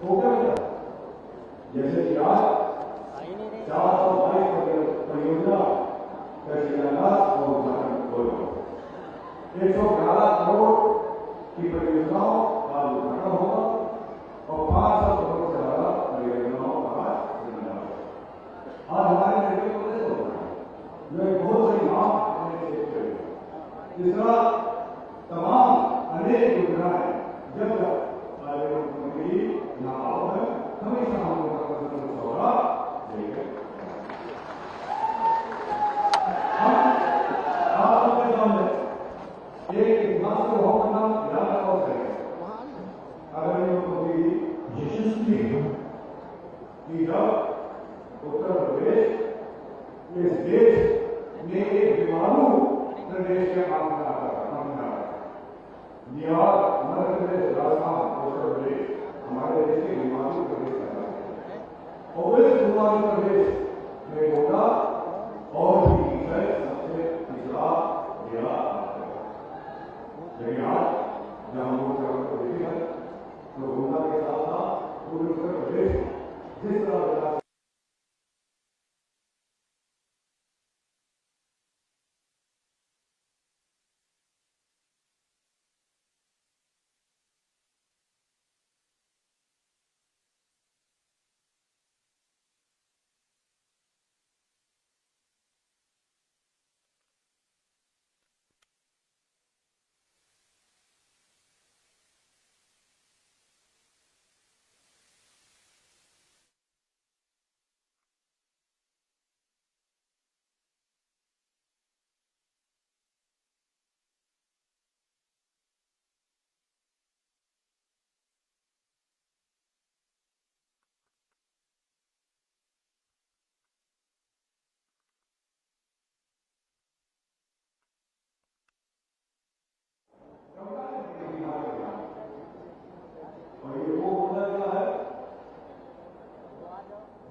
हो गया। जैसे कि आज 422 परियोजना का शिलान्यास और उद्घाटन हो रहा है। 111 करोड़ की परियोजनाओं का उद्घाटन होगा और 500 करोड़ से ज्यादा परियोजनाओं का शिलान्यास। आज हमारे निर्णय को देखो जो एक बहुत बड़ी मांग हमने देखते हुए जिस तरह तमाम अनेक योजनाएं जब मुख्यमंत्री यहाँ आओ है हमेशा हम लोगों का प्रश्न होगा देखें हम आप लोग के सामने एक इतिहास को हो करना याद रखो करें अगर मुख्यमंत्री यशस्वी कि जब उत्तर प्रदेश इस देश में एक बीमारू प्रदेश के काम कर रहा था बिहार, मध्य प्रदेश, राजस्थान, उत्तर प्रदेश हमारे देश के हिमाचल प्रदेश है और इस हिमाचल प्रदेश में होगा और भी सबसे पिछड़ा जिला लेकिन आज जब हम लोग जगह को देखे हैं तो होगा के साथ साथ पूरे उत्तर प्रदेश जिस तरह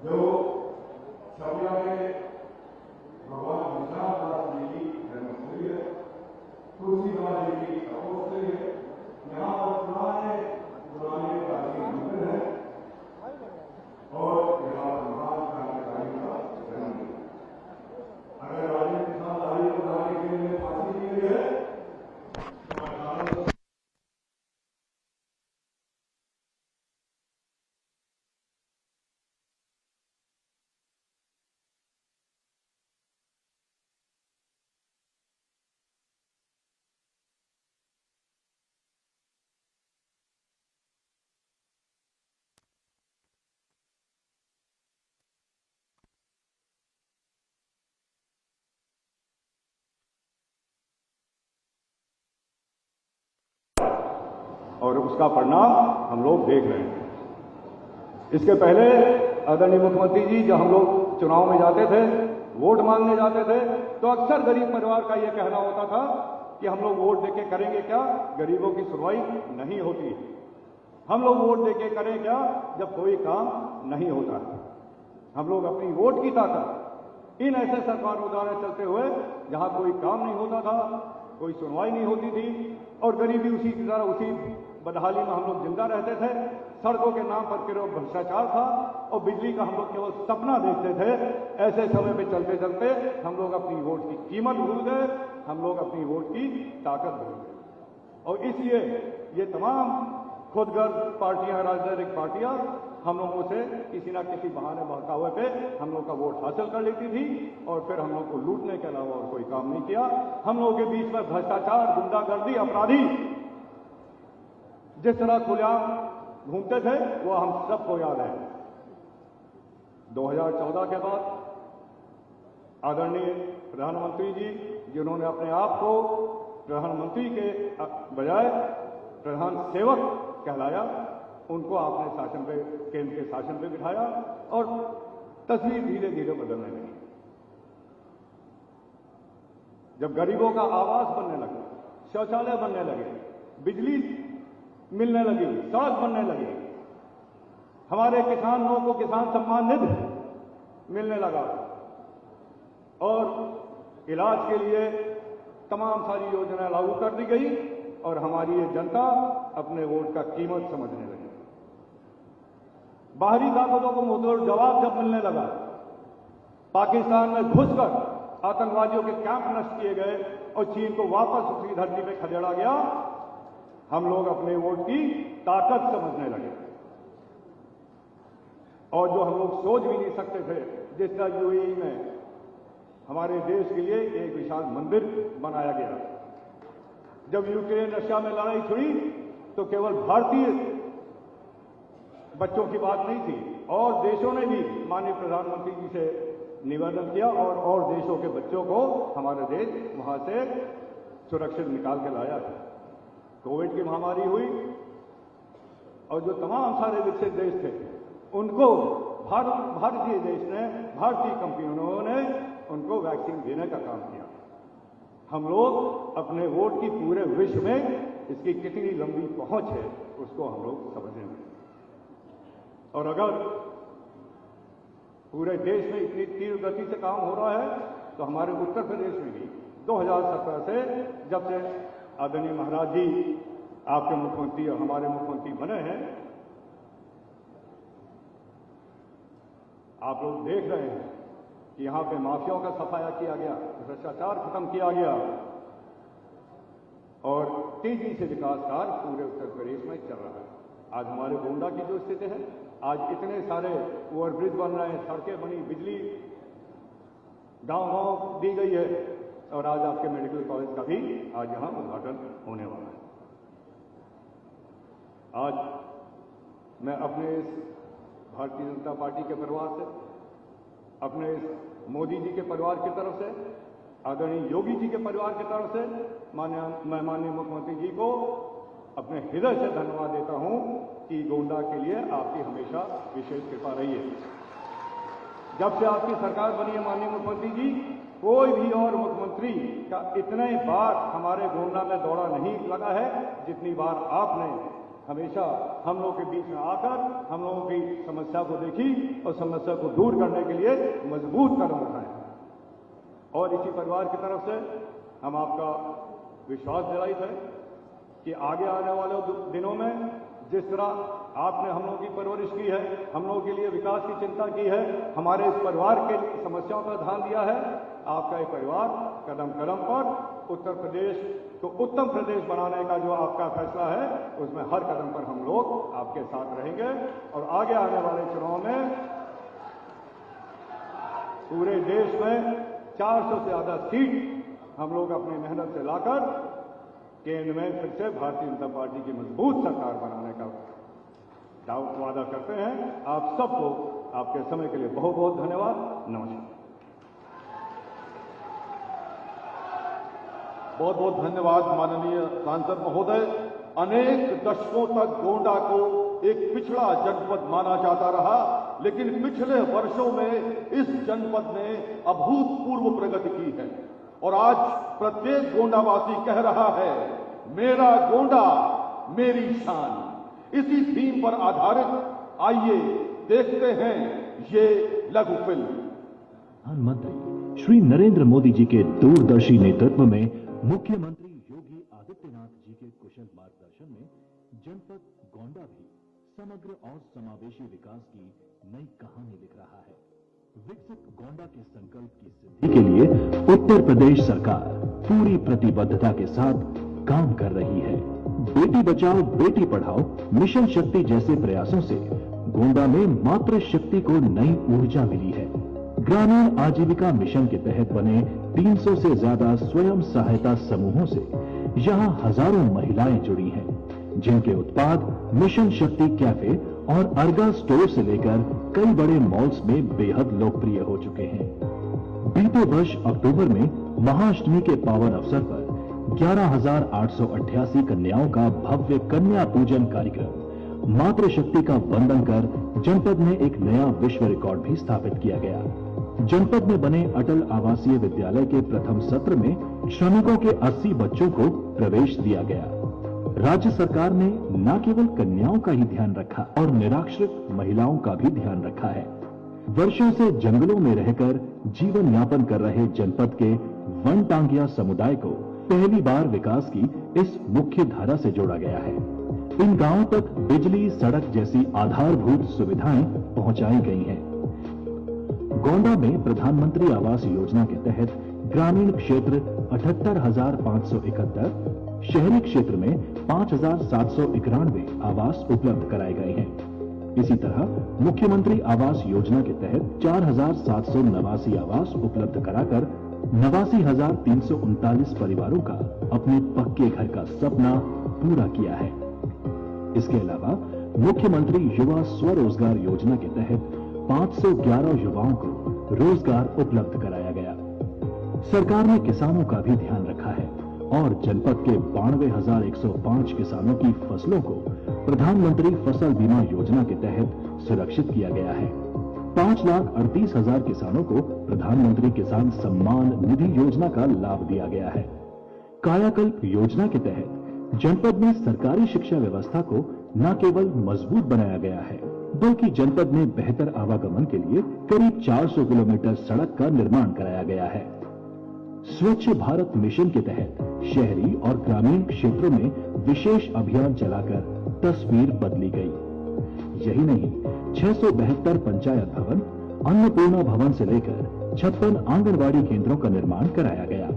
जो छबिया के भगवान विश्वनाथ दास जी की जन्मस्थली है तुलसीदास जी की तपोस्थली है यहाँ पर पुराने पुराने प्राचीन मंदिर है और यहाँ पर महान क्रांतिकारी का जन्म है। अगर राजेंद्र प्रसाद लाही को लाने के लिए फांसी दी गई है और उसका परिणाम हम लोग देख रहे हैं। इसके पहले आदरणीय मुख्यमंत्री जी जब हम लोग चुनाव में जाते थे वोट मांगने जाते थे तो अक्सर गरीब परिवार का यह कहना होता था कि हम लोग वोट देके करेंगे क्या, गरीबों की सुनवाई नहीं होती। हम लोग वोट देके करें क्या जब कोई काम नहीं होता। हम लोग अपनी वोट की ताकत इन ऐसे सरकारों द्वारा चलते हुए जहां कोई काम नहीं होता था, कोई सुनवाई नहीं होती थी और गरीबी उसी की तरह उसी बदहाली में हम लोग जिंदा रहते थे। सड़कों के नाम पर केवल भ्रष्टाचार था और बिजली का हम लोग केवल सपना देखते थे। ऐसे समय पे चलते चलते हम लोग अपनी वोट की कीमत भूल गए, हम लोग अपनी वोट की ताकत भूल गए और इसलिए ये तमाम खुदगर्ज पार्टियां, राजनीतिक पार्टियां हम लोगों से किसी ना किसी बहाने बहकावे पे हम लोग का वोट हासिल कर लेती थी और फिर हम लोग को लूटने के अलावा और कोई काम नहीं किया। हम लोगों के बीच में भ्रष्टाचार, गुंडागर्दी, अपराधी जिस तरह खुलेआम घूमते थे वो हम सबको याद है। 2014 के बाद आदरणीय प्रधानमंत्री जी जिन्होंने अपने आप को प्रधानमंत्री के बजाय प्रधान सेवक कहलाया, उनको आपने शासन पे, केंद्र के शासन पे बिठाया और तस्वीर धीरे धीरे बदलने लगी। जब गरीबों का आवास बनने लगा, शौचालय बनने लगे, बिजली मिलने लगी, सड़क बनने लगी, हमारे किसानों को किसान सम्मान निधि मिलने लगा और इलाज के लिए तमाम सारी योजनाएं लागू कर दी गई और हमारी ये जनता अपने वोट का कीमत समझने लगी। बाहरी ताकतों को मुंहतोड़ जवाब जब मिलने लगा, पाकिस्तान में घुसकर आतंकवादियों के कैंप नष्ट किए गए और चीन को वापस उसकी धरती पर खदेड़ा गया, हम लोग अपने वोट की ताकत समझने लगे। और जो हम लोग सोच भी नहीं सकते थे, जिस तरह यूएई में हमारे देश के लिए एक विशाल मंदिर बनाया गया। जब यूक्रेन रशिया में लड़ाई हुई तो केवल भारतीय बच्चों की बात नहीं थी, और देशों ने भी माननीय प्रधानमंत्री जी से निवेदन किया और देशों के बच्चों को हमारा देश वहां से सुरक्षित निकाल के लाया है। कोविड की महामारी हुई और जो तमाम सारे विकसित देश थे उनको भारतीय देश ने, भारतीय कंपनियों ने उनको वैक्सीन देने का काम किया। हम लोग अपने वोट की पूरे विश्व में इसकी कितनी लंबी पहुंच है उसको हम लोग समझेंगे। और अगर पूरे देश में इतनी तीव्र गति से काम हो रहा है तो हमारे उत्तर प्रदेश में भी 2017 से, जब से आदरणीय महाराज जी आपके मुख्यमंत्री और हमारे मुख्यमंत्री बने हैं, आप लोग देख रहे हैं कि यहां पे माफियाओं का सफाया किया गया, भ्रष्टाचार खत्म किया गया और तेजी से विकास कार्य पूरे उत्तर प्रदेश में चल रहा है। आज हमारे गोंडा की जो स्थिति है, आज इतने सारे ओवरब्रिज बन रहे हैं, सड़कें बनी, बिजली गांव-गांव दी गई है और आज आपके मेडिकल कॉलेज का भी आज यहां उद्घाटन होने वाला है। आज मैं अपने इस भारतीय जनता पार्टी के परिवार से, अपने इस मोदी जी के परिवार की तरफ से, आदरणीय योगी जी के परिवार की तरफ से मैं माननीय मुख्यमंत्री जी को अपने हृदय से धन्यवाद देता हूं कि गोंडा के लिए आपकी हमेशा विशेष कृपा रही है। जब से आपकी सरकार बनी है माननीय मुख्यमंत्री जी, कोई भी और मुख्यमंत्री का इतने बार हमारे गोंडा में दौरा नहीं लगा है जितनी बार आपने हमेशा हम लोगों के बीच में आकर हम लोगों की समस्या को देखी और समस्या को दूर करने के लिए मजबूत कदम उठाए। और इसी परिवार की तरफ से हम आपका विश्वास दिलाते हैं कि आगे आने वाले दिनों में जिस तरह आपने हम लोगों की परवरिश की है, हम लोगों के लिए विकास की चिंता की है, हमारे इस परिवार के समस्याओं पर ध्यान दिया है, आपका ये परिवार कदम कदम पर उत्तर प्रदेश को उत्तम प्रदेश बनाने का जो आपका फैसला है उसमें हर कदम पर हम लोग आपके साथ रहेंगे और आगे आने वाले चुनाव में पूरे देश में 400 से ज्यादा सीट हम लोग अपनी मेहनत से लाकर केंद्र में फिर से भारतीय जनता पार्टी की मजबूत सरकार बनाने का वादा करते हैं। आप सबको आपके समय के लिए बहुत बहुत धन्यवाद। नमस्कार। बहुत बहुत धन्यवाद माननीय सांसद महोदय। अनेक दशकों तक गोंडा को एक पिछड़ा जनपद माना जाता रहा, लेकिन पिछले वर्षों में इस जनपद ने अभूतपूर्व प्रगति की है और आज प्रत्येक गोंडावासी कह रहा है, मेरा गोंडा मेरी शान। इसी थीम पर आधारित आइए देखते हैं ये लघु फिल्म। प्रधानमंत्री श्री नरेंद्र मोदी जी के दूरदर्शी नेतृत्व में मुख्यमंत्री योगी आदित्यनाथ जी के कुशल मार्गदर्शन में जनपद गोंडा भी समग्र और समावेशी विकास की नई कहानी लिख रहा है। विकसित गोंडा के संकल्प की सिद्धि के लिए उत्तर प्रदेश सरकार पूरी प्रतिबद्धता के साथ काम कर रही है। बेटी बचाओ बेटी पढ़ाओ मिशन शक्ति जैसे प्रयासों से गोंडा में मातृ शक्ति को नई ऊर्जा मिली है। ग्रामीण आजीविका मिशन के तहत बने 300 से ज्यादा स्वयं सहायता समूहों से यहां हजारों महिलाएं जुड़ी हैं, जिनके उत्पाद मिशन शक्ति कैफे और अर्गा स्टोर से लेकर कई बड़े मॉल्स में बेहद लोकप्रिय हो चुके हैं। बीते वर्ष अक्टूबर में महाअष्टमी के पावन अवसर पर 11,888 कन्याओं का भव्य कन्या पूजन कार्यक्रम मातृशक्ति का वंदन कर जनपद में एक नया विश्व रिकॉर्ड भी स्थापित किया गया। जनपद में बने अटल आवासीय विद्यालय के प्रथम सत्र में श्रमिकों के 80 बच्चों को प्रवेश दिया गया। राज्य सरकार ने न केवल कन्याओं का ही ध्यान रखा और निराश्रित महिलाओं का भी ध्यान रखा है। वर्षों से जंगलों में रहकर जीवन यापन कर रहे जनपद के वनटांगिया समुदाय को पहली बार विकास की इस मुख्य धारा से जोड़ा गया है। इन गांवों तक बिजली, सड़क जैसी आधारभूत सुविधाएं पहुंचाई गई हैं। गोंडा में प्रधानमंत्री आवास योजना के तहत ग्रामीण क्षेत्र 78,571, शहरी क्षेत्र में 5,791 आवास उपलब्ध कराए गए हैं। इसी तरह मुख्यमंत्री आवास योजना के तहत 4,789 आवास उपलब्ध कराकर 89,339 परिवारों का अपने पक्के घर का सपना पूरा किया है। इसके अलावा मुख्यमंत्री युवा स्वरोजगार योजना के तहत 511 युवाओं को रोजगार उपलब्ध कराया गया। सरकार ने किसानों का भी ध्यान रखा है और जनपद के 92,105 किसानों की फसलों को प्रधानमंत्री फसल बीमा योजना के तहत सुरक्षित किया गया है। 5,38,000 किसानों को प्रधानमंत्री किसान सम्मान निधि योजना का लाभ दिया गया है। कायाकल्प योजना के तहत जनपद में सरकारी शिक्षा व्यवस्था को न केवल मजबूत बनाया गया है, बल्कि जनपद में बेहतर आवागमन के लिए करीब 400 किलोमीटर सड़क का निर्माण कराया गया है। स्वच्छ भारत मिशन के तहत शहरी और ग्रामीण क्षेत्रों में विशेष अभियान चलाकर तस्वीर बदली गई। यही नहीं, 672 पंचायत भवन, अन्नपूर्णा भवन से लेकर 56 आंगनबाड़ी केंद्रों का निर्माण कराया गया।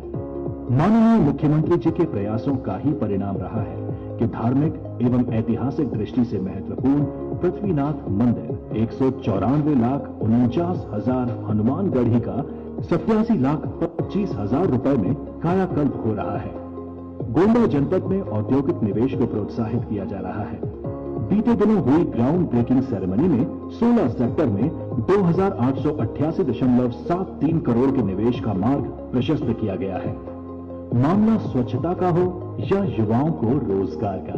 माननीय मुख्यमंत्री जी के प्रयासों का ही परिणाम रहा है कि धार्मिक एवं ऐतिहासिक दृष्टि से महत्वपूर्ण पृथ्वीनाथ मंदिर 194,49,000 हनुमानगढ़ी का 87,25,000 रुपए में कायाकल्प हो रहा है। गोंडा जनपद में औद्योगिक निवेश को प्रोत्साहित किया जा रहा है। बीते दिनों हुई ग्राउंड ब्रेकिंग सेरेमनी में 16 सेक्टर में 2,888.73 करोड़ के निवेश का मार्ग प्रशस्त किया गया है। मामला स्वच्छता का हो या युवाओं को रोजगार का,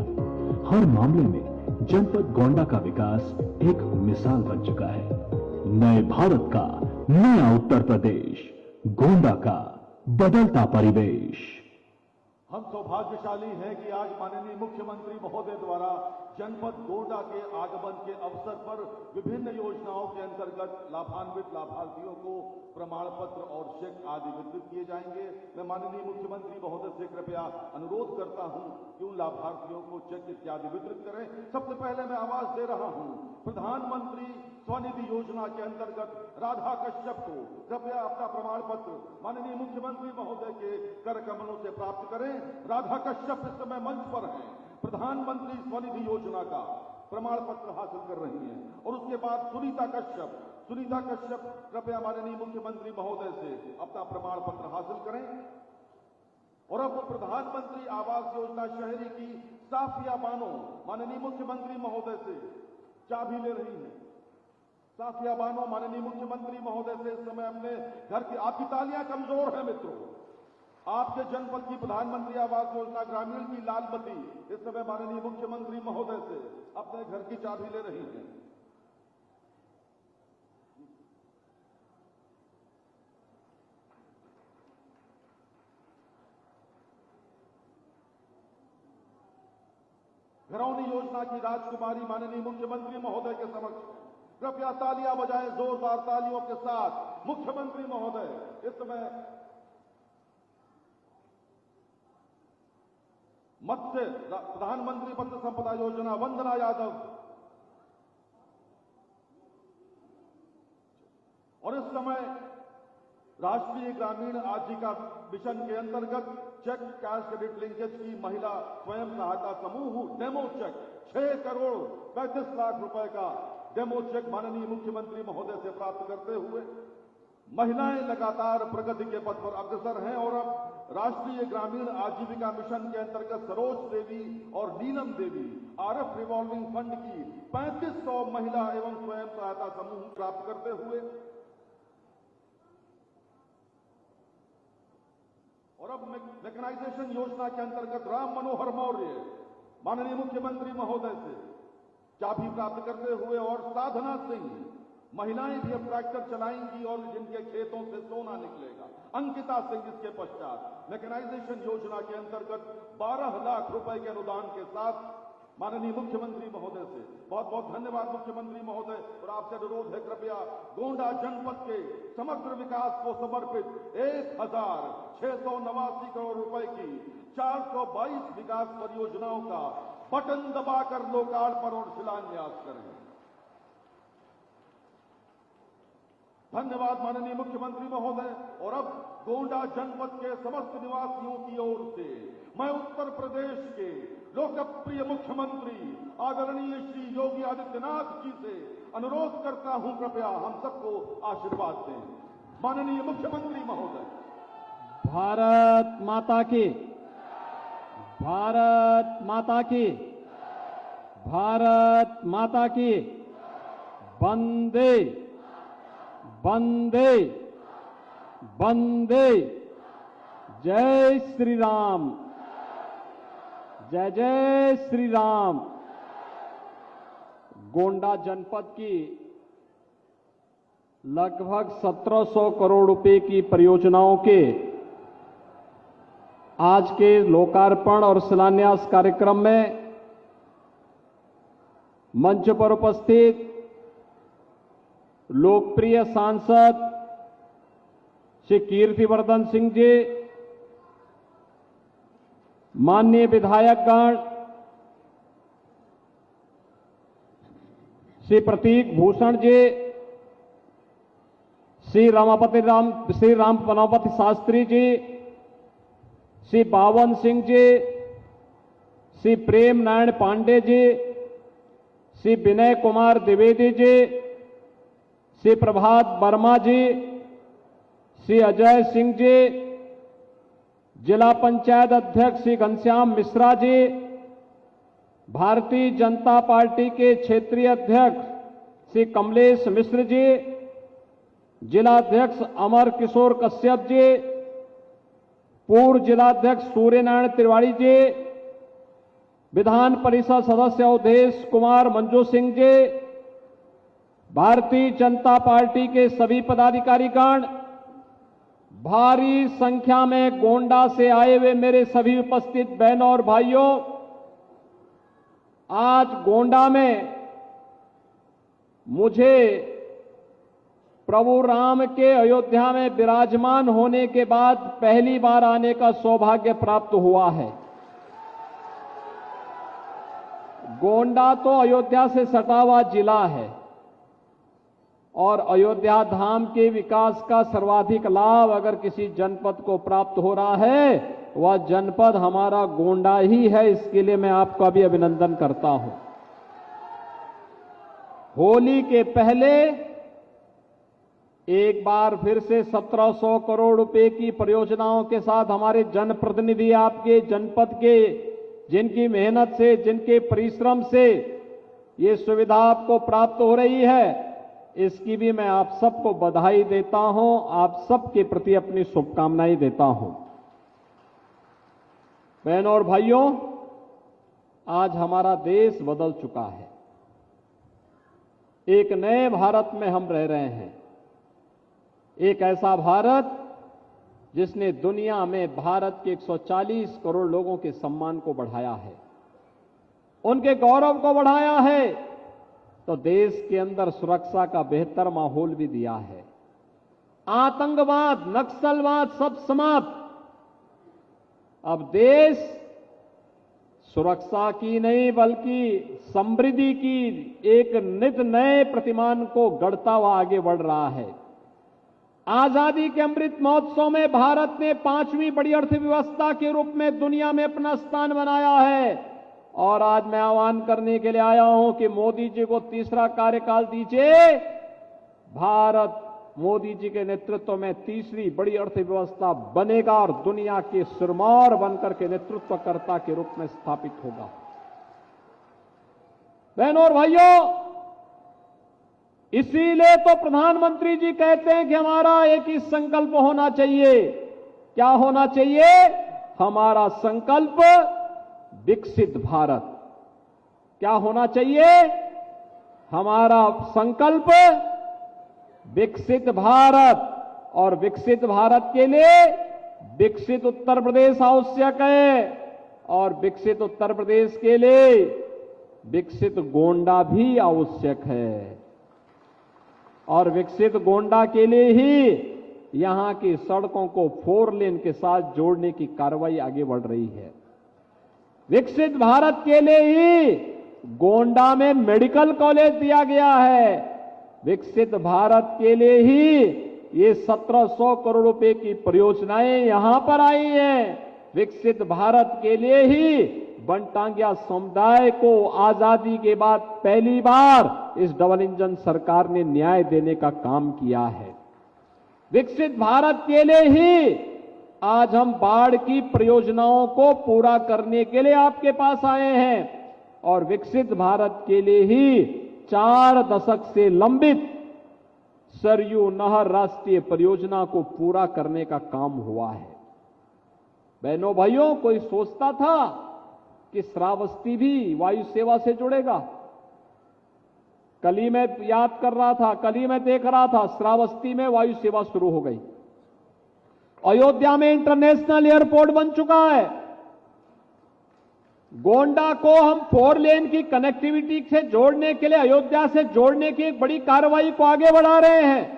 हर मामले में जनपद गोंडा का विकास एक मिसाल बन चुका है। नए भारत का नया उत्तर प्रदेश, गोंडा का बदलता परिवेश। हम सौभाग्यशाली हैं कि आज माननीय मुख्यमंत्री महोदय द्वारा जनपद गोंडा के आगमन के अवसर पर विभिन्न योजनाओं के अंतर्गत लाभान्वित लाभार्थियों को प्रमाण पत्र और चेक आदि वितरित किए जाएंगे। मैं माननीय मुख्यमंत्री महोदय से कृपया अनुरोध करता हूं कि उन लाभार्थियों को चेक इत्यादि वितरित करें। सबसे पहले मैं आवाज दे रहा हूं प्रधानमंत्री स्वनिधि योजना के अंतर्गत राधा कश्यप को कृपया अपना प्रमाण पत्र माननीय मुख्यमंत्री महोदय के कर कमलों से प्राप्त करें। राधा कश्यप इस समय मंच पर हैं, प्रधानमंत्री स्वनिधि योजना का प्रमाण पत्र हासिल कर रही हैं। और उसके बाद सुनीता कश्यप कृपया माननीय मुख्यमंत्री महोदय से अपना प्रमाण पत्र हासिल करें। और अब प्रधानमंत्री आवास योजना शहरी की साफिया बानो माननीय मुख्यमंत्री महोदय से चाबी ले रही है। साफिया बानो माननीय मुख्यमंत्री महोदय से इस समय अपने घर की, आपकी तालियां कमजोर है मित्रों, आपके जनपद की प्रधानमंत्री आवास योजना ग्रामीण की लालमती इस समय माननीय मुख्यमंत्री महोदय से अपने घर की चाबी ले रही है। घरौनी योजना की राजकुमारी माननीय मुख्यमंत्री महोदय के समक्ष कृपया तालियां बजाएं, जोरदार तालियों के साथ। मुख्यमंत्री महोदय इस समय मत्स्य प्रधानमंत्री मत्स्य संपदा योजना वंदना यादव, और इस समय राष्ट्रीय ग्रामीण आजीविका मिशन के अंतर्गत चेक कैश क्रेडिट लिंकेज की महिला स्वयं सहायता समूह डेमो चेक 6,35,00,000 रुपए का डेमो चेक माननीय मुख्यमंत्री महोदय से प्राप्त करते हुए महिलाएं लगातार प्रगति के पथ पर अग्रसर हैं। और अब राष्ट्रीय ग्रामीण आजीविका मिशन के अंतर्गत सरोज देवी और Neelam Devi RF revolving fund की 3500 महिला एवं स्वयं सहायता समूह प्राप्त करते हुए, और अब मैकेनाइजेशन योजना के अंतर्गत राम मनोहर मौर्य माननीय मुख्यमंत्री महोदय से चाबी प्राप्त करते हुए, और साधना सिंह महिलाएं भी अब ट्रैक्टर चलाएंगी और जिनके खेतों से सोना निकलेगा। अंकिता सिंह इसके पश्चात मैकेनाइजेशन योजना के अंतर्गत 12 लाख रुपए के अनुदान के साथ माननीय मुख्यमंत्री महोदय से बहुत बहुत धन्यवाद मुख्यमंत्री महोदय। और आपसे अनुरोध है कृपया गोंडा जनपद के समग्र विकास को समर्पित 1,689 करोड़ रुपए की 422 विकास परियोजनाओं का बटन दबाकर लोकार्पण और शिलान्यास करें। धन्यवाद माननीय मुख्यमंत्री महोदय। और अब गोंडा जनपद के समस्त निवासियों की ओर से मैं उत्तर प्रदेश के लोकप्रिय मुख्यमंत्री आदरणीय श्री योगी आदित्यनाथ जी से अनुरोध करता हूं, कृपया हम सबको आशीर्वाद दें। माननीय मुख्यमंत्री महोदय। भारत माता की, भारत माता की, भारत माता की। वंदे वंदे वंदे। जय श्री राम, जय जय श्री राम। गोंडा जनपद की लगभग 1700 करोड़ रुपए की परियोजनाओं के आज के लोकार्पण और शिलान्यास कार्यक्रम में मंच पर उपस्थित लोकप्रिय सांसद श्री कीर्तिवर्धन सिंह जी, माननीय विधायकगण श्री प्रतीक भूषण जी, श्री राम पनापति शास्त्री जी, श्री बावन सिंह जी, श्री प्रेम नारायण पांडे जी, श्री विनय कुमार द्विवेदी जी, श्री प्रभात वर्मा जी, श्री अजय सिंह जी, जिला पंचायत अध्यक्ष श्री घनश्याम मिश्रा जी, भारतीय जनता पार्टी के क्षेत्रीय अध्यक्ष श्री कमलेश मिश्र जी, जिला अध्यक्ष अमर किशोर कश्यप जी, पूर्व जिलाध्यक्ष सूर्यनारायण तिवारी जी, विधान परिषद सदस्य अवधेश कुमार मंजू सिंह जी, भारतीय जनता पार्टी के सभी पदाधिकारीगण, भारी संख्या में गोंडा से आए हुए मेरे सभी उपस्थित बहनों और भाइयों, आज गोंडा में मुझे प्रभु राम के अयोध्या में विराजमान होने के बाद पहली बार आने का सौभाग्य प्राप्त हुआ है। गोंडा तो अयोध्या से सटा हुआ जिला है और अयोध्या धाम के विकास का सर्वाधिक लाभ अगर किसी जनपद को प्राप्त हो रहा है, वह जनपद हमारा गोंडा ही है। इसके लिए मैं आपका भी अभिनंदन करता हूं। होली के पहले एक बार फिर से 1700 करोड़ रुपए की परियोजनाओं के साथ हमारे जनप्रतिनिधि आपके जनपद के, जिनकी मेहनत से, जिनके परिश्रम से ये सुविधा आपको प्राप्त हो रही है, इसकी भी मैं आप सबको बधाई देता हूं, आप सबके प्रति अपनी शुभकामनाएं देता हूं। बहनों और भाइयों, आज हमारा देश बदल चुका है। एक नए भारत में हम रह रहे हैं। एक ऐसा भारत जिसने दुनिया में भारत के 140 करोड़ लोगों के सम्मान को बढ़ाया है, उनके गौरव को बढ़ाया है, तो देश के अंदर सुरक्षा का बेहतर माहौल भी दिया है। आतंकवाद, नक्सलवाद सब समाप्त। अब देश सुरक्षा की नहीं बल्कि समृद्धि की एक नित नए प्रतिमान को गढ़ता हुआ आगे बढ़ रहा है। आजादी के अमृत महोत्सव में भारत ने 5वीं बड़ी अर्थव्यवस्था के रूप में दुनिया में अपना स्थान बनाया है। और आज मैं आह्वान करने के लिए आया हूं कि मोदी जी को तीसरा कार्यकाल दीजिए। भारत मोदी जी के नेतृत्व में तीसरी बड़ी अर्थव्यवस्था बनेगा और दुनिया के सिरमौर बनकर के नेतृत्वकर्ता के रूप में स्थापित होगा। बहनों और भाइयों, इसीलिए तो प्रधानमंत्री जी कहते हैं कि हमारा एक ही संकल्प होना चाहिए। क्या होना चाहिए? हमारा संकल्प विकसित भारत। क्या होना चाहिए? हमारा संकल्प विकसित भारत। और विकसित भारत के लिए विकसित उत्तर प्रदेश आवश्यक है और विकसित उत्तर प्रदेश के लिए विकसित गोंडा भी आवश्यक है। और विकसित गोंडा के लिए ही यहां की सड़कों को 4 लेन के साथ जोड़ने की कार्रवाई आगे बढ़ रही है। विकसित भारत के लिए ही गोंडा में मेडिकल कॉलेज दिया गया है। विकसित भारत के लिए ही ये 1700 करोड़ रुपए की परियोजनाएं यहां पर आई हैं। विकसित भारत के लिए ही बनटांगिया समुदाय को आजादी के बाद पहली बार इस डबल इंजन सरकार ने न्याय देने का काम किया है। विकसित भारत के लिए ही आज हम बाढ़ की परियोजनाओं को पूरा करने के लिए आपके पास आए हैं और विकसित भारत के लिए ही 4 दशक से लंबित सरयू नहर राष्ट्रीय परियोजना को पूरा करने का काम हुआ है। बहनों भाइयों, कोई सोचता था कि श्रावस्ती भी वायु सेवा से जुड़ेगा? कल ही मैं याद कर रहा था, कल ही मैं देख रहा था, श्रावस्ती में वायु सेवा शुरू हो गई। अयोध्या में इंटरनेशनल एयरपोर्ट बन चुका है। गोंडा को हम 4 लेन की कनेक्टिविटी से जोड़ने के लिए, अयोध्या से जोड़ने की एक बड़ी कार्रवाई को आगे बढ़ा रहे हैं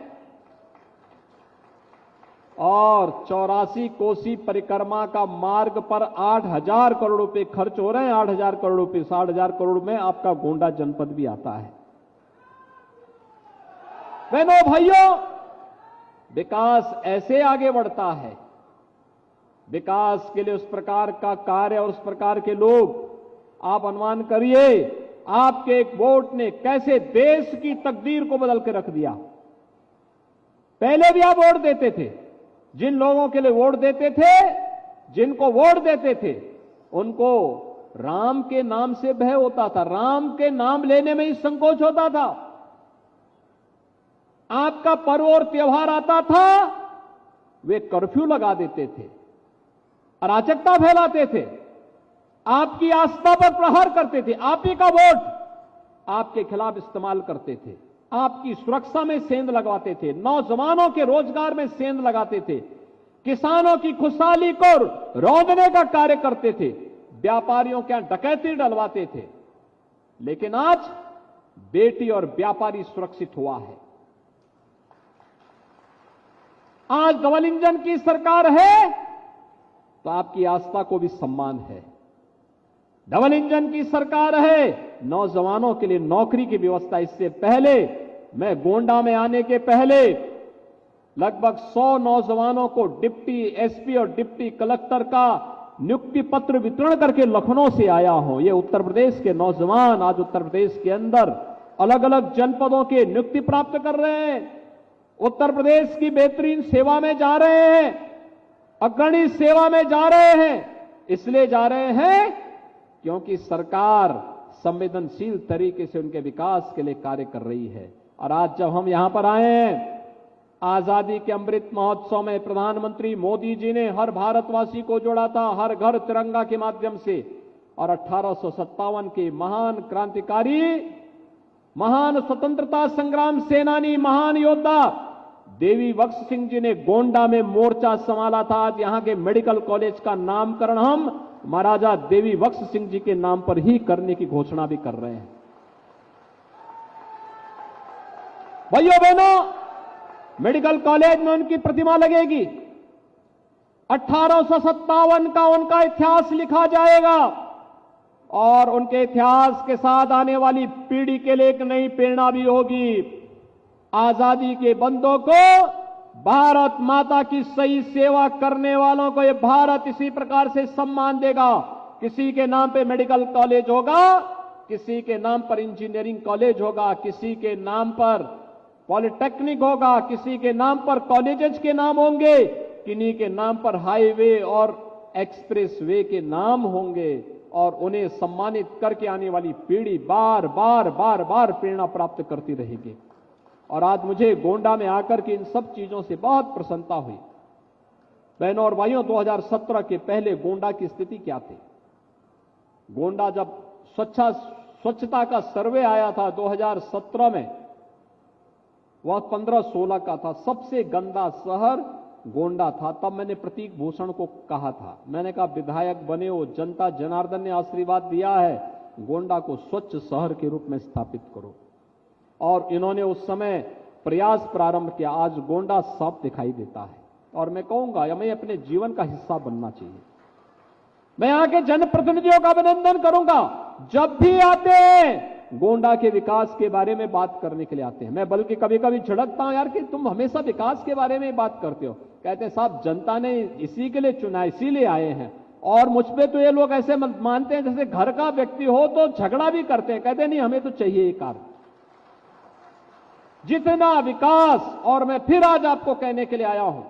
और 84 कोसी परिक्रमा का मार्ग पर 8,000 करोड़ रुपए खर्च हो रहे हैं। 8,000 करोड़ रुपए, 60,000 करोड़ में आपका गोंडा जनपद भी आता है। बहनों भाइयों, विकास ऐसे आगे बढ़ता है। विकास के लिए उस प्रकार का कार्य और उस प्रकार के लोग, आप अनुमान करिए आपके एक वोट ने कैसे देश की तकदीर को बदल के रख दिया। पहले भी आप वोट देते थे, जिन लोगों के लिए वोट देते थे, जिनको वोट देते थे, उनको राम के नाम से भय होता था, राम के नाम लेने में ही संकोच होता था। आपका पर्व और त्योहार आता था, वे कर्फ्यू लगा देते थे, अराजकता फैलाते थे, आपकी आस्था पर प्रहार करते थे, आप ही का वोट आपके खिलाफ इस्तेमाल करते थे, आपकी सुरक्षा में सेंध लगवाते थे, नौजवानों के रोजगार में सेंध लगाते थे, किसानों की खुशहाली को रौंदने का कार्य करते थे, व्यापारियों के यहां डकैती डलवाते थे। लेकिन आज बेटी और व्यापारी सुरक्षित हुआ है। आज डबल इंजन की सरकार है तो आपकी आस्था को भी सम्मान है। डबल इंजन की सरकार है, नौजवानों के लिए नौकरी की व्यवस्था। इससे पहले, मैं गोंडा में आने के पहले लगभग 100 नौजवानों को डिप्टी एसपी और डिप्टी कलेक्टर का नियुक्ति पत्र वितरण करके लखनऊ से आया हूं। ये उत्तर प्रदेश के नौजवान आज उत्तर प्रदेश के अंदर अलग अलग जनपदों के नियुक्ति प्राप्त कर रहे हैं, उत्तर प्रदेश की बेहतरीन सेवा में जा रहे हैं, अग्रणी सेवा में जा रहे हैं। इसलिए जा रहे हैं क्योंकि सरकार संवेदनशील तरीके से उनके विकास के लिए कार्य कर रही है। और आज जब हम यहां पर आए हैं, आजादी के अमृत महोत्सव में प्रधानमंत्री मोदी जी ने हर भारतवासी को जोड़ा था, हर घर तिरंगा के माध्यम से। और 1857 के महान क्रांतिकारी, महान स्वतंत्रता संग्राम सेनानी, महान योद्धा देवी बख्श सिंह जी ने गोंडा में मोर्चा संभाला था। आज यहां के मेडिकल कॉलेज का नामकरण हम महाराजा देवी बख्श सिंह जी के नाम पर ही करने की घोषणा भी कर रहे हैं। भाइयों बहनों, मेडिकल कॉलेज में उनकी प्रतिमा लगेगी। 1857 का उनका इतिहास लिखा जाएगा और उनके इतिहास के साथ आने वाली पीढ़ी के लिए एक नई प्रेरणा भी होगी। आजादी के बंदों को, भारत माता की सही सेवा करने वालों को यह भारत इसी प्रकार से सम्मान देगा। किसी के नाम पे मेडिकल कॉलेज होगा, किसी के नाम पर इंजीनियरिंग कॉलेज होगा, किसी के नाम पर पॉलिटेक्निक होगा, किसी के नाम पर कॉलेजेस के नाम होंगे, किन्हीं के नाम पर हाईवे और एक्सप्रेस वे के नाम होंगे। और उन्हें सम्मानित करके आने वाली पीढ़ी बार बार बार बार प्रेरणा प्राप्त करती रहेगी। और आज मुझे गोंडा में आकर के इन सब चीजों से बहुत प्रसन्नता हुई। बहनों और भाइयों, 2017 के पहले गोंडा की स्थिति क्या थी? गोंडा जब स्वच्छता का सर्वे आया था 2017 में, वह 15-16 का था। सबसे गंदा शहर गोंडा था। तब मैंने प्रतीक भूषण को कहा था, मैंने कहा विधायक बने हो, जनता जनार्दन ने आशीर्वाद दिया है, गोंडा को स्वच्छ शहर के रूप में स्थापित करो। और इन्होंने उस समय प्रयास प्रारंभ किया। आज गोंडा साफ दिखाई देता है और मैं कहूंगा हमें अपने जीवन का हिस्सा बनना चाहिए। मैं यहां के जनप्रतिनिधियों का अभिनंदन करूंगा। जब भी आते हैं गोंडा के विकास के बारे में बात करने के लिए आते हैं। मैं बल्कि कभी कभी झिड़कता हूं, यार कि तुम हमेशा विकास के बारे में बात करते हो। कहते हैं साहब जनता ने इसी के लिए चुना, इसीलिए आए हैं। और मुझ पे तो ये लोग ऐसे मानते हैं जैसे घर का व्यक्ति हो तो झगड़ा भी करते हैं। कहते हैं नहीं हमें तो चाहिए ये कार्य, जितना विकास। और मैं फिर आज आपको कहने के लिए आया हूं,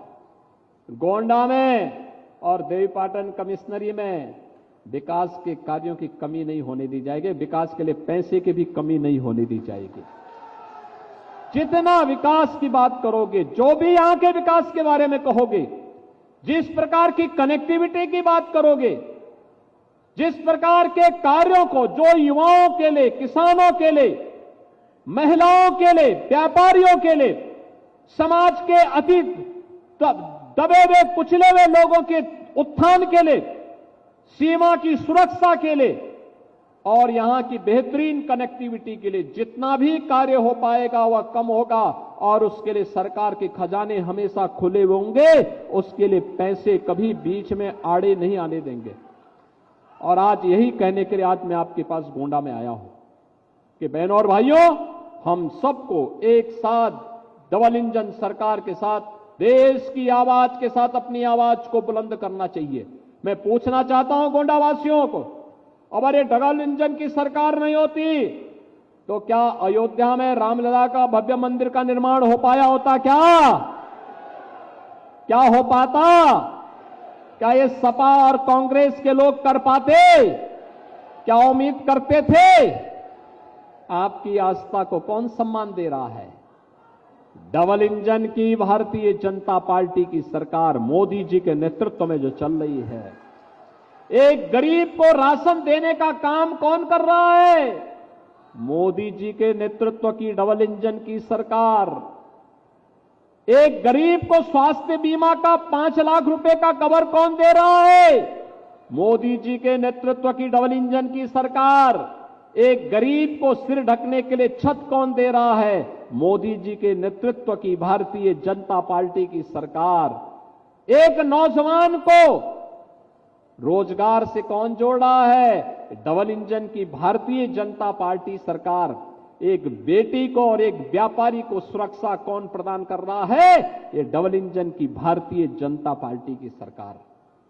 गोंडा में और देवीपाटन कमिश्नरी में विकास के कार्यों की कमी नहीं होने दी जाएगी। विकास के लिए पैसे की भी कमी नहीं होने दी जाएगी। जितना विकास की बात करोगे, जो भी यहां के विकास के बारे में कहोगे, जिस प्रकार की कनेक्टिविटी की बात करोगे, जिस प्रकार के कार्यों को जो युवाओं के लिए, किसानों के लिए, महिलाओं के लिए, व्यापारियों के लिए, समाज के अति दबे हुए कुचले हुए लोगों के उत्थान के लिए, सीमा की सुरक्षा के लिए और यहां की बेहतरीन कनेक्टिविटी के लिए जितना भी कार्य हो पाएगा वह कम होगा। और उसके लिए सरकार के खजाने हमेशा खुले होंगे, उसके लिए पैसे कभी बीच में आड़े नहीं आने देंगे। और आज यही कहने के लिए आज मैं आपके पास गोंडा में आया हूं कि बहनों और भाइयों, हम सबको एक साथ डबल इंजन सरकार के साथ, देश की आवाज के साथ अपनी आवाज को बुलंद करना चाहिए। मैं पूछना चाहता हूं गोंडा वासियों को, अगर ये डबल इंजन की सरकार नहीं होती तो क्या अयोध्या में रामलला का भव्य मंदिर का निर्माण हो पाया होता? क्या हो पाता? क्या ये सपा और कांग्रेस के लोग कर पाते? क्या उम्मीद करते थे? आपकी आस्था को कौन सम्मान दे रहा है? डबल इंजन की भारतीय जनता पार्टी की सरकार मोदी जी के नेतृत्व में जो चल रही है, एक गरीब को राशन देने का काम कौन कर रहा है? मोदी जी के नेतृत्व की डबल इंजन की सरकार। एक गरीब को स्वास्थ्य बीमा का 5 लाख रुपए का कवर कौन दे रहा है? मोदी जी के नेतृत्व की डबल इंजन की सरकार। एक गरीब को सिर ढकने के लिए छत कौन दे रहा है? मोदी जी के नेतृत्व की भारतीय जनता पार्टी की सरकार। एक नौजवान को रोजगार से कौन जोड़ रहा है? डबल इंजन की भारतीय जनता पार्टी सरकार। एक बेटी को और एक व्यापारी को सुरक्षा कौन प्रदान कर रहा है? ये डबल इंजन की भारतीय जनता पार्टी की सरकार।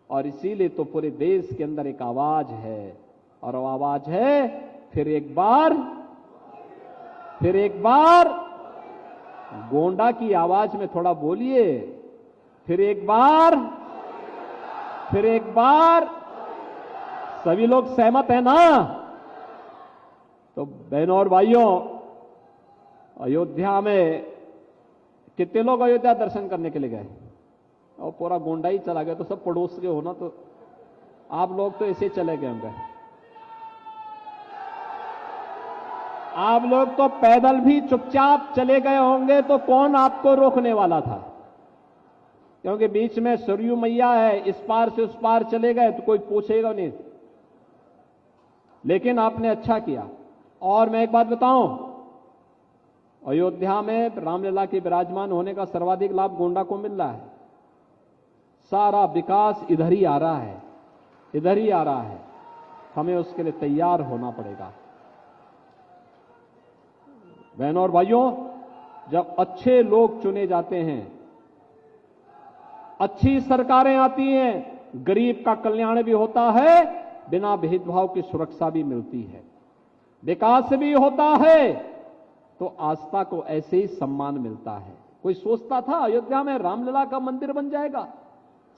और इसीलिए तो पूरे देश के अंदर एक आवाज है, और वो आवाज है फिर एक बार गोंडा की आवाज में थोड़ा बोलिए, फिर एक बार। सभी लोग सहमत है ना? तो बहनों और भाइयों, अयोध्या में कितने लोग अयोध्या दर्शन करने के लिए गए? और पूरा गोंडा ही चला गया। तो सब पड़ोस के हो ना, तो आप लोग तो ऐसे चले गए होंगे। आप लोग तो पैदल भी चुपचाप चले गए होंगे, तो कौन आपको रोकने वाला था? क्योंकि बीच में सरयू मैया है, इस पार से उस पार चले गए तो कोई पूछेगा नहीं। लेकिन आपने अच्छा किया। और मैं एक बात बताऊं, अयोध्या में रामलला के विराजमान होने का सर्वाधिक लाभ गोंडा को मिल रहा है। सारा विकास इधर ही आ रहा है, हमें उसके लिए तैयार होना पड़ेगा। बहनों और भाइयों, जब अच्छे लोग चुने जाते हैं, अच्छी सरकारें आती हैं, गरीब का कल्याण भी होता है, बिना भेदभाव की सुरक्षा भी मिलती है, विकास भी होता है, तो आस्था को ऐसे ही सम्मान मिलता है। कोई सोचता था अयोध्या में रामलला का मंदिर बन जाएगा?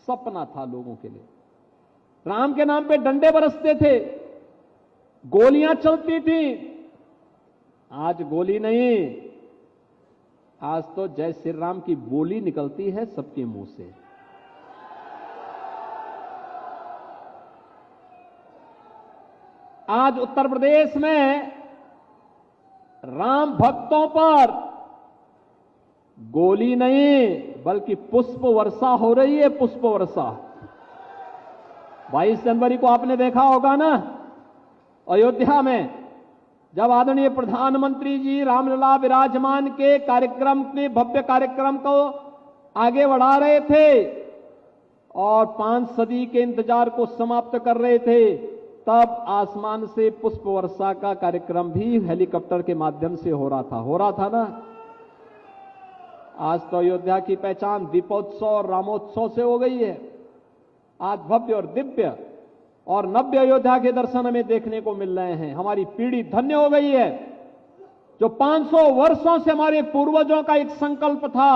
सपना था लोगों के लिए। राम के नाम पे डंडे बरसते थे, गोलियां चलती थी। आज गोली नहीं, आज तो जय श्री राम की बोली निकलती है सबके मुंह से। आज उत्तर प्रदेश में राम भक्तों पर गोली नहीं बल्कि पुष्प वर्षा हो रही है, पुष्प वर्षा। 22 जनवरी को आपने देखा होगा ना, अयोध्या में जब आदरणीय प्रधानमंत्री जी रामलला विराजमान के कार्यक्रम के भव्य कार्यक्रम को आगे बढ़ा रहे थे, और 5 सदी के इंतजार को समाप्त कर रहे थे, तब आसमान से पुष्प वर्षा का कार्यक्रम भी हेलीकॉप्टर के माध्यम से हो रहा था ना। आज तो अयोध्या की पहचान दीपोत्सव और रामोत्सव से हो गई है। आज भव्य और दिव्य और नव्य अयोध्या के दर्शन हमें देखने को मिल रहे हैं। हमारी पीढ़ी धन्य हो गई है। जो 500 वर्षों से हमारे पूर्वजों का एक संकल्प था,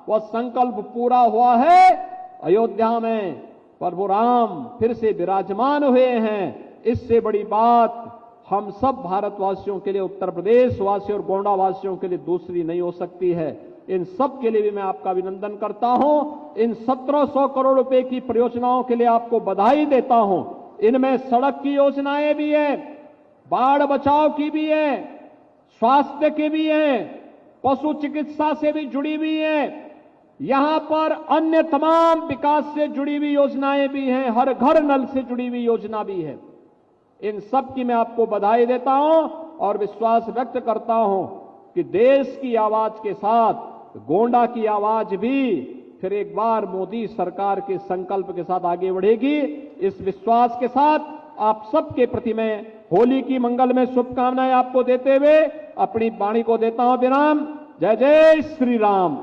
वह संकल्प पूरा हुआ है। अयोध्या में प्रभु राम फिर से विराजमान हुए हैं। इससे बड़ी बात हम सब भारतवासियों के लिए, उत्तर प्रदेश वासियों और गोंडा वासियों के लिए दूसरी नहीं हो सकती है। इन सब के लिए भी मैं आपका अभिनंदन करता हूं। इन 1700 करोड़ रुपए की परियोजनाओं के लिए आपको बधाई देता हूं। इनमें सड़क की योजनाएं भी है, बाढ़ बचाव की भी है, स्वास्थ्य की भी है, पशु चिकित्सा से भी जुड़ी हुई है। यहां पर अन्य तमाम विकास से जुड़ी हुई योजनाएं भी हैं, हर घर नल से जुड़ी हुई योजना भी है। इन सब की मैं आपको बधाई देता हूं और विश्वास व्यक्त करता हूं कि देश की आवाज के साथ गोंडा की आवाज भी फिर एक बार मोदी सरकार के संकल्प के साथ आगे बढ़ेगी। इस विश्वास के साथ आप सबके प्रति मैं होली की मंगलमय शुभकामनाएं आपको देते हुए अपनी वाणी को देता हूं विराम। जय जय श्री राम।